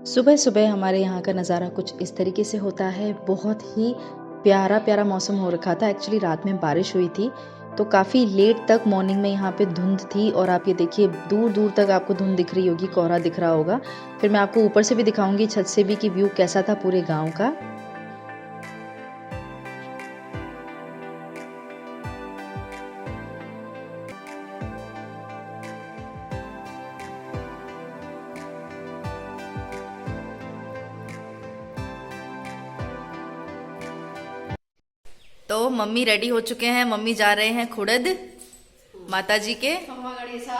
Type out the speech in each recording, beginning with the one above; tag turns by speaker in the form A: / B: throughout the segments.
A: सुबह सुबह हमारे यहाँ का नज़ारा कुछ इस तरीके से होता है। बहुत ही प्यारा प्यारा मौसम हो रखा था। एक्चुअली रात में बारिश हुई थी, तो काफ़ी लेट तक मॉर्निंग में यहाँ पे धुंध थी और आप ये देखिए दूर दूर तक आपको धुंध दिख रही होगी, कोहरा दिख रहा होगा। फिर मैं आपको ऊपर से भी दिखाऊंगी, छत से भी, कि व्यू कैसा था पूरे गाँव का।
B: तो मम्मी रेडी हो चुके हैं। मम्मी जा रहे हैं खुड़द माता जी के।
C: खम्मा गणेशा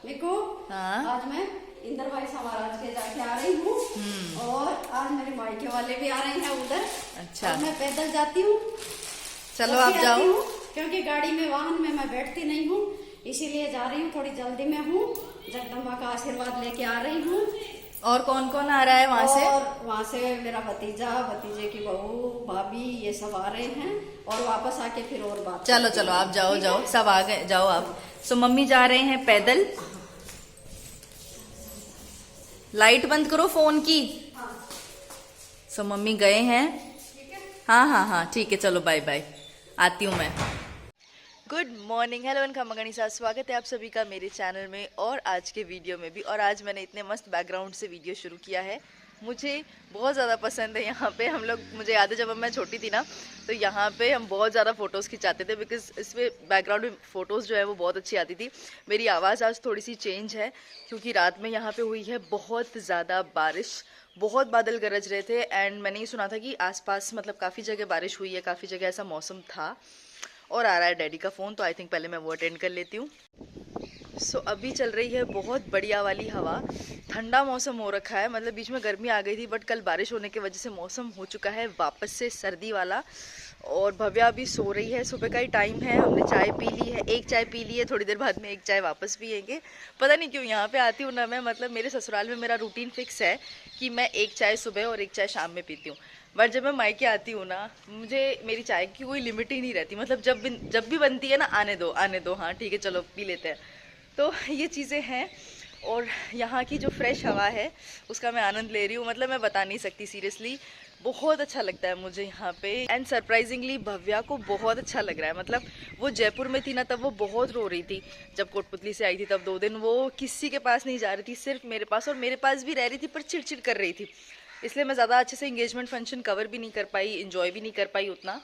C: देखो।
B: हाँ।
C: आज मैं इंद्र भाई महाराज के जाके आ रही हूँ और आज मेरे मायके वाले भी आ रहे हैं उधर।
B: अच्छा।
C: मैं पैदल जाती हूँ।
B: चलो आप जाओ।
C: क्योंकि गाड़ी में वाहन में मैं बैठती नहीं हूँ, इसीलिए जा रही हूँ। थोड़ी जल्दी में हूँ। जगदम्बा का आशीर्वाद लेके आ रही हूँ।
B: और कौन कौन आ रहा है वहाँ से?
C: और वहाँ से मेरा भतीजा, भतीजे की बहू, भाभी, ये सब आ रहे हैं और वापस आके फिर और बात।
B: चलो चलो आप जाओ जाओ, सब आ गए, जाओ आप। सो मम्मी जा रहे हैं पैदल। लाइट बंद करो फोन की। सो मम्मी गए हैं। हाँ हाँ हाँ ठीक है, चलो बाय बाय, आती हूँ मैं। गुड मॉर्निंग, हेलो एंड खम्मा गणेशा। स्वागत है आप सभी का मेरे चैनल में और आज के वीडियो में भी। और आज मैंने इतने मस्त बैकग्राउंड से वीडियो शुरू किया है, मुझे बहुत ज़्यादा पसंद है। यहाँ पे हम लोग, मुझे याद है जब मैं छोटी थी ना, तो यहाँ पे हम बहुत ज़्यादा फ़ोटोज़ खिंचाते थे, बिकॉज इसमें बैकग्राउंड में फ़ोटोज़ जो है वो बहुत अच्छी आती थी। मेरी आवाज़ आज थोड़ी सी चेंज है क्योंकि रात में यहाँ पे हुई है बहुत ज़्यादा बारिश, बहुत बादल गरज रहे थे। एंड मैंने ये सुना था कि आसपास मतलब काफ़ी जगह बारिश हुई है, काफ़ी जगह ऐसा मौसम था। और आ रहा है डैडी का फ़ोन, तो आई थिंक पहले मैं वो अटेंड कर लेती हूँ। सो अभी चल रही है बहुत बढ़िया वाली हवा। ठंडा मौसम हो रखा है, मतलब बीच में गर्मी आ गई थी, बट कल बारिश होने की वजह से मौसम हो चुका है वापस से सर्दी वाला। और भव्या अभी सो रही है, सुबह का ही टाइम है। हमने चाय पी ली है, एक चाय पी ली है, थोड़ी देर बाद में एक चाय वापस पियेंगे। पता नहीं क्यों यहाँ पे आती हूँ ना मैं, मतलब मेरे ससुराल में मेरा रूटीन फिक्स है कि मैं एक चाय सुबह और एक चाय शाम में पीती हूँ। बट जब मैं मायके आती हूँ ना, मुझे मेरी चाय की कोई लिमिट ही नहीं रहती। मतलब जब भी बनती है ना, आने दो, हाँ ठीक है चलो पी लेते हैं। तो ये चीज़ें हैं। और यहाँ की जो फ्रेश हवा है उसका मैं आनंद ले रही हूँ, मतलब मैं बता नहीं सकती, सीरियसली बहुत अच्छा लगता है मुझे यहाँ पे। एंड सरप्राइजिंगली भव्या को बहुत अच्छा लग रहा है। मतलब वो जयपुर में थी ना, तब वो बहुत रो रही थी। जब कोटपुतली से आई थी तब 2 दिन वो किसी के पास नहीं जा रही थी, सिर्फ मेरे पास, और मेरे पास भी रह रही थी पर चिड़चिड़ कर रही थी। इसलिए मैं ज़्यादा अच्छे से इंगेजमेंट फंक्शन कवर भी नहीं कर पाई, इंजॉय भी नहीं कर पाई उतना।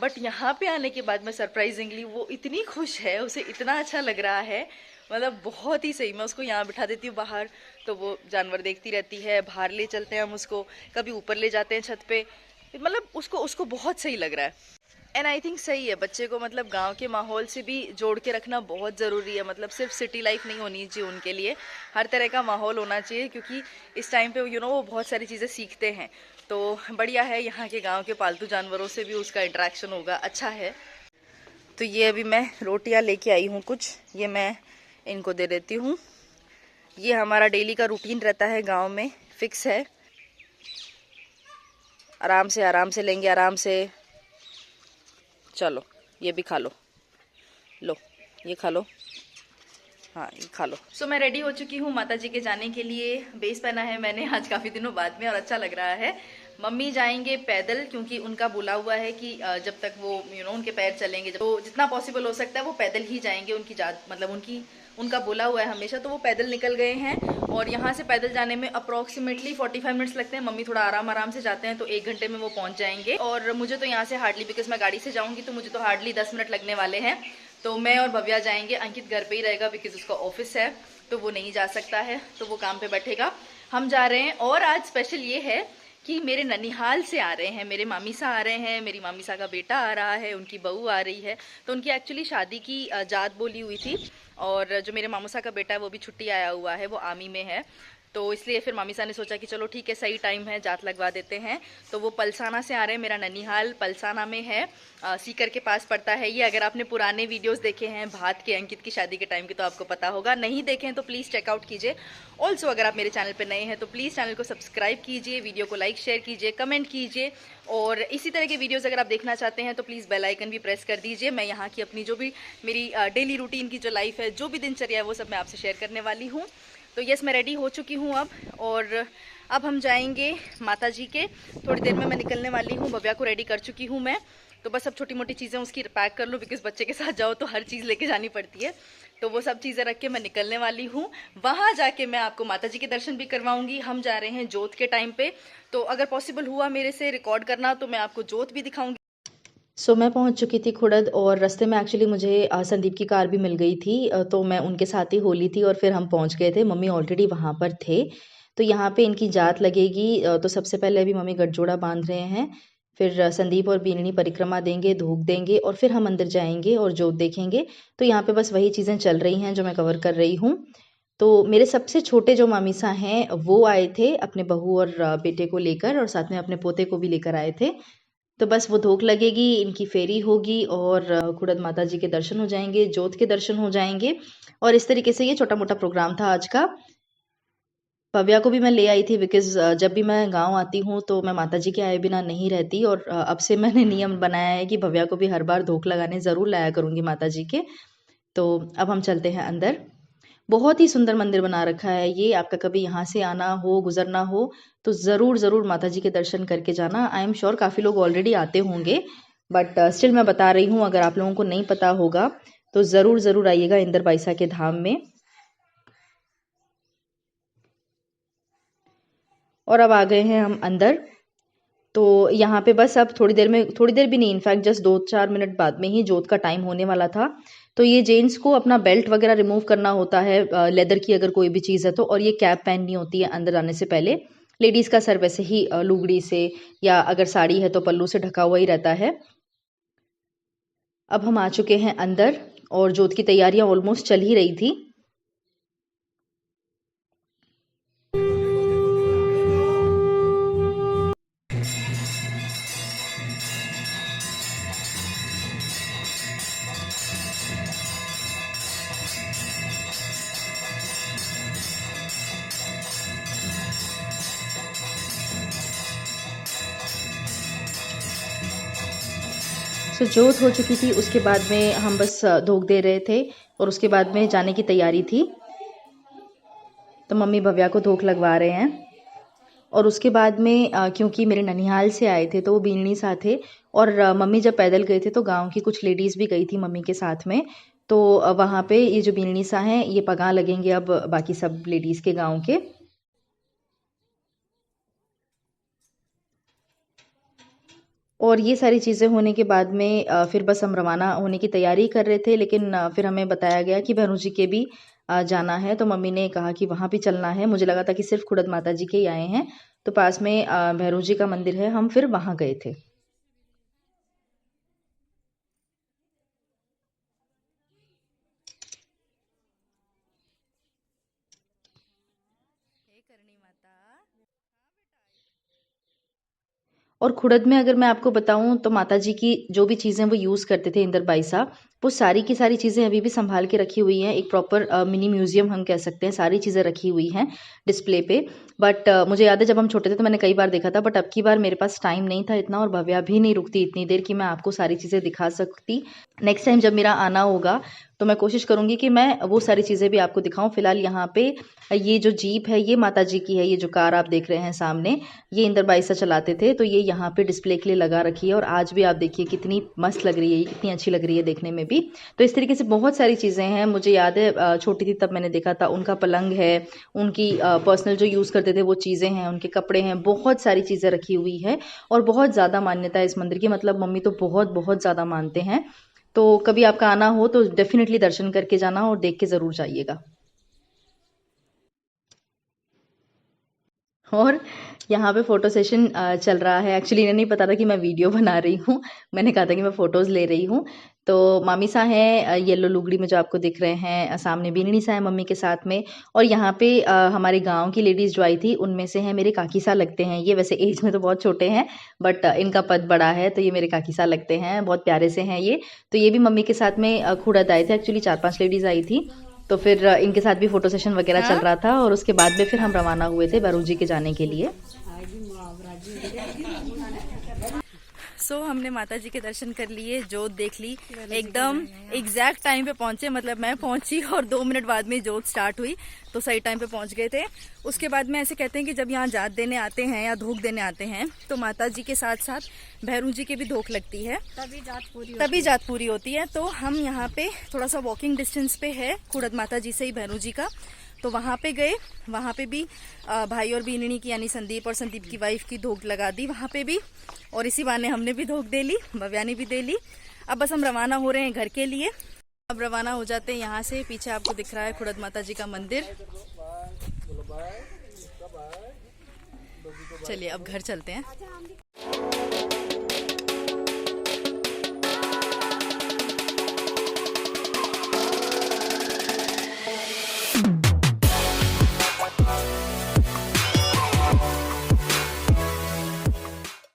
B: बट यहाँ पे आने के बाद मैं सरप्राइजिंगली, वो इतनी खुश है, उसे इतना अच्छा लग रहा है, मतलब बहुत ही सही। मैं उसको यहाँ बिठा देती हूँ बाहर, तो वो जानवर देखती रहती है। बाहर ले चलते हैं हम उसको, कभी ऊपर ले जाते हैं छत पे, मतलब उसको उसको बहुत सही लग रहा है। एंड आई थिंक सही है, बच्चे को मतलब गांव के माहौल से भी जोड़ के रखना बहुत ज़रूरी है। मतलब सिर्फ सिटी लाइफ नहीं होनी चाहिए उनके लिए, हर तरह का माहौल होना चाहिए, क्योंकि इस टाइम पे वो बहुत सारी चीज़ें सीखते हैं। तो बढ़िया है, यहाँ के गांव के पालतू जानवरों से भी उसका इंटरेक्शन होगा, अच्छा है। तो ये अभी मैं रोटियां लेके आई हूँ कुछ, ये मैं इनको दे देती हूँ। ये हमारा डेली का रूटीन रहता है गांव में, फिक्स है। आराम से लेंगे, आराम से। चलो ये भी खा लो, लो ये खा लो, हाँ ये खा लो। सो मैं रेडी हो चुकी हूँ माता जी के जाने के लिए। बेस पहना है मैंने आज काफ़ी दिनों बाद में और अच्छा लग रहा है। मम्मी जाएंगे पैदल, क्योंकि उनका बोला हुआ है कि जब तक वो उनके पैर चलेंगे, तो जितना पॉसिबल हो सकता है वो पैदल ही जाएंगे। उनकी मतलब उनका बोला हुआ है हमेशा, तो वो पैदल निकल गए हैं। और यहाँ से पैदल जाने में अप्रॉक्सीमेटली 45 मिनट्स लगते हैं। मम्मी थोड़ा आराम से जाते हैं, तो 1 घंटे में वो पहुँच जाएंगे। और मुझे तो यहाँ से हार्डली, बिकॉज मैं गाड़ी से जाऊँगी, तो मुझे तो हार्डली 10 मिनट लगने वाले हैं। तो मैं और भव्या जाएंगे, अंकित घर पे ही रहेगा बिकॉज उसका ऑफिस है, तो वो नहीं जा सकता है, तो वो काम पे बैठेगा। हम जा रहे हैं। और आज स्पेशल ये है कि मेरे ननिहाल से आ रहे हैं, मेरे मामीसा आ रहे हैं, मेरी मामीसा का बेटा आ रहा है, उनकी बहू आ रही है। तो उनकी एक्चुअली शादी की जात बोली हुई थी, और जो मेरे मामूसा का बेटा है वो भी छुट्टी आया हुआ है, वो आर्मी में है। तो इसलिए फिर मामीसा ने सोचा कि चलो ठीक है, सही टाइम है, जात लगवा देते हैं। तो वो पलसाना से आ रहे हैं। मेरा ननिहाल पलसाना में है, सीकर के पास पड़ता है ये। अगर आपने पुराने वीडियोस देखे हैं भात के, अंकित की शादी के टाइम के, तो आपको पता होगा। नहीं देखे हैं तो प्लीज़ चेकआउट कीजिए। ऑल्सो अगर आप मेरे चैनल पर नए हैं तो प्लीज़ चैनल को सब्सक्राइब कीजिए, वीडियो को लाइक शेयर कीजिए, कमेंट कीजिए। और इसी तरह के वीडियोज़ अगर आप देखना चाहते हैं तो प्लीज़ बेल आइकन भी प्रेस कर दीजिए। मैं यहाँ की अपनी जो भी मेरी डेली रूटीन की जो लाइफ है, जो भी दिनचर्या है, वो सब मैं आपसे शेयर करने वाली हूँ। तो यस, मैं रेडी हो चुकी हूँ और अब हम जाएंगे माता जी के। थोड़ी देर में मैं निकलने वाली हूँ, भव्या को रेडी कर चुकी हूँ मैं, तो बस अब छोटी मोटी चीज़ें उसकी पैक कर लूँ, बिकॉज बच्चे के साथ जाओ तो हर चीज़ लेके जानी पड़ती है। तो वो सब चीज़ें रख के मैं निकलने वाली हूँ। वहाँ जाके मैं आपको माता जी के दर्शन भी करवाऊंगी। हम जा रहे हैं जोत के टाइम पे, तो अगर पॉसिबल हुआ मेरे से रिकॉर्ड करना तो मैं आपको जोत भी दिखाऊंगी।
A: सो मैं पहुंच चुकी थी खुड़द, और रास्ते में एक्चुअली मुझे संदीप की कार भी मिल गई थी, तो मैं उनके साथ ही हो ली थी और फिर हम पहुंच गए थे। मम्मी ऑलरेडी वहाँ पर थे। तो यहाँ पे इनकी जात लगेगी, तो सबसे पहले अभी मम्मी गठजोड़ा बांध रहे हैं, फिर संदीप और बीननी परिक्रमा देंगे, धूप देंगे, और फिर हम अंदर जाएंगे और जोत देखेंगे। तो यहाँ पे बस वही चीज़ें चल रही हैं जो मैं कवर कर रही हूँ। तो मेरे सबसे छोटे जो मामीसा हैं वो आए थे अपने बहू और बेटे को लेकर, और साथ में अपने पोते को भी लेकर आए थे। तो बस वो धोख लगेगी, इनकी फेरी होगी और खुड़द माता जी के दर्शन हो जाएंगे, जोत के दर्शन हो जाएंगे। और इस तरीके से ये छोटा मोटा प्रोग्राम था आज का। भव्या को भी मैं ले आई थी, बिकॉज जब भी मैं गांव आती हूँ तो मैं माता जी के आए बिना नहीं रहती, और अब से मैंने नियम बनाया है कि भव्या को भी हर बार धोख लगाने ज़रूर लाया करूँगी माता जी के। तो अब हम चलते हैं अंदर। बहुत ही सुंदर मंदिर बना रखा है ये। आपका कभी यहाँ से आना हो, गुजरना हो, तो ज़रूर ज़रूर माता जी के दर्शन करके जाना। आई एम श्योर काफ़ी लोग ऑलरेडी आते होंगे, बट स्टिल मैं बता रही हूँ, अगर आप लोगों को नहीं पता होगा तो ज़रूर ज़रूर आइएगा इंदर बाईसा के धाम में। और अब आ गए हैं हम अंदर। तो यहाँ पे बस अब थोड़ी देर भी नहीं, इनफैक्ट जस्ट 2-4 मिनट बाद में ही जोत का टाइम होने वाला था। तो ये जेंट्स को अपना बेल्ट वगैरह रिमूव करना होता है, लेदर की अगर कोई भी चीज़ है तो, और ये कैप पहननी होती है अंदर आने से पहले। लेडीज़ का सर वैसे ही लुगड़ी से या अगर साड़ी है तो पल्लू से ढका हुआ ही रहता है। अब हम आ चुके हैं अंदर और जोत की तैयारियां ऑलमोस्ट चल ही रही थी। तो जोत हो चुकी थी, उसके बाद में हम बस धूप दे रहे थे और उसके बाद में जाने की तैयारी थी। तो मम्मी भव्या को धूप लगवा रहे हैं। और उसके बाद में क्योंकि मेरे ननिहाल से आए थे तो वो बीननी साथ थे, और मम्मी जब पैदल गए थे तो गांव की कुछ लेडीज़ भी गई थी मम्मी के साथ में। तो वहाँ पे ये जो बीननी सा हैं ये पगा लगेंगे अब बाकी सब लेडीज़ के गांव के। और ये सारी चीज़ें होने के बाद में फिर बस हम रवाना होने की तैयारी कर रहे थे, लेकिन फिर हमें बताया गया कि भैरू जी के भी जाना है। तो मम्मी ने कहा कि वहाँ भी चलना है। मुझे लगा था कि सिर्फ खुड़द माता जी के ही आए हैं, तो पास में भैरू जी का मंदिर है, हम फिर वहाँ गए थे। और खुड़द में अगर मैं आपको बताऊं तो माता जी की जो भी चीज़ें वो यूज़ करते थे इंदर बाई साहब, वो सारी की सारी चीज़ें अभी भी संभाल के रखी हुई हैं। एक प्रॉपर मिनी म्यूजियम हम कह सकते हैं, सारी चीज़ें रखी हुई हैं डिस्प्ले पे। बट मुझे याद है जब हम छोटे थे तो मैंने कई बार देखा था, बट अब की बार मेरे पास टाइम नहीं था इतना, और भव्या भी नहीं रुकती इतनी देर कि मैं आपको सारी चीज़ें दिखा सकती। नेक्स्ट टाइम जब मेरा आना होगा तो मैं कोशिश करूँगी कि मैं वो सारी चीज़ें भी आपको दिखाऊँ। फिलहाल यहाँ पे ये जो जीप है ये माता जी की है। ये जो कार आप देख रहे हैं सामने, ये इंदर बाई साहब चलाते थे, तो ये यहाँ पे डिस्प्ले के लिए लगा रखी है। और आज भी आप देखिए कितनी मस्त लग रही है, कितनी अच्छी लग रही है देखने में भी। तो इस तरीके से बहुत सारी चीज़ें हैं। मुझे याद है छोटी थी तब मैंने देखा था, उनका पलंग है, उनकी पर्सनल जो यूज़ करते थे वो चीज़ें हैं, उनके कपड़े हैं, बहुत सारी चीज़ें रखी हुई है। और बहुत ज़्यादा मान्यता है इस मंदिर की, मतलब मम्मी तो बहुत बहुत ज़्यादा मानते हैं। तो कभी आपका आना हो तो डेफिनेटली दर्शन करके जाना और देख के ज़रूर जाइएगा। और यहाँ पे फ़ोटो सेशन चल रहा है। एक्चुअली इन्हें नहीं पता था कि मैं वीडियो बना रही हूँ। मैंने कहा था कि मैं फ़ोटोज़ ले रही हूँ। तो मामी सा हैं येलो लुगड़ी में जो आपको दिख रहे हैं, सामने बीननी सा है मम्मी के साथ में। और यहाँ पे हमारे गांव की लेडीज़ जो आई थी उनमें से हैं मेरे काकी सा लगते हैं ये। वैसे एज में तो बहुत छोटे हैं, बट इनका पद बड़ा है, तो ये मेरे काकी सा लगते हैं, बहुत प्यारे से हैं ये। तो ये भी मम्मी के साथ में खुड़द आए थे। एक्चुअली 4-5 लेडीज़ आई थी, तो फिर इनके साथ भी फ़ोटो सेशन वगैरह चल रहा था। और उसके बाद में फिर हम रवाना हुए थे भैरू जी के जाने के लिए।
B: सो हमने माता जी के दर्शन कर लिए, जोत देख ली, एकदम एग्जैक्ट टाइम पे पहुंचे। मतलब मैं पहुंची और 2 मिनट बाद में जोत स्टार्ट हुई, तो सही टाइम पे पहुंच गए थे। उसके बाद में ऐसे कहते हैं कि जब यहाँ जात देने आते हैं या धोख देने आते हैं तो माता जी के साथ साथ भैरू जी के भी धोख लगती है, तभी जात पूरी होती है। तो हम यहाँ पे थोड़ा सा वॉकिंग डिस्टेंस पे है खुड़द माता जी से ही भैरू जी का, तो वहाँ पे गए। वहाँ पे भी भाई और बीननी की यानी संदीप और संदीप की वाइफ की धोख लगा दी वहाँ पे भी, और इसी बहाने हमने भी धोख दे ली, भव्या ने भी दे ली। अब बस हम रवाना हो रहे हैं घर के लिए। अब रवाना हो जाते हैं यहाँ से। पीछे आपको दिख रहा है खुड़द माता जी का मंदिर। चलिए अब घर चलते हैं।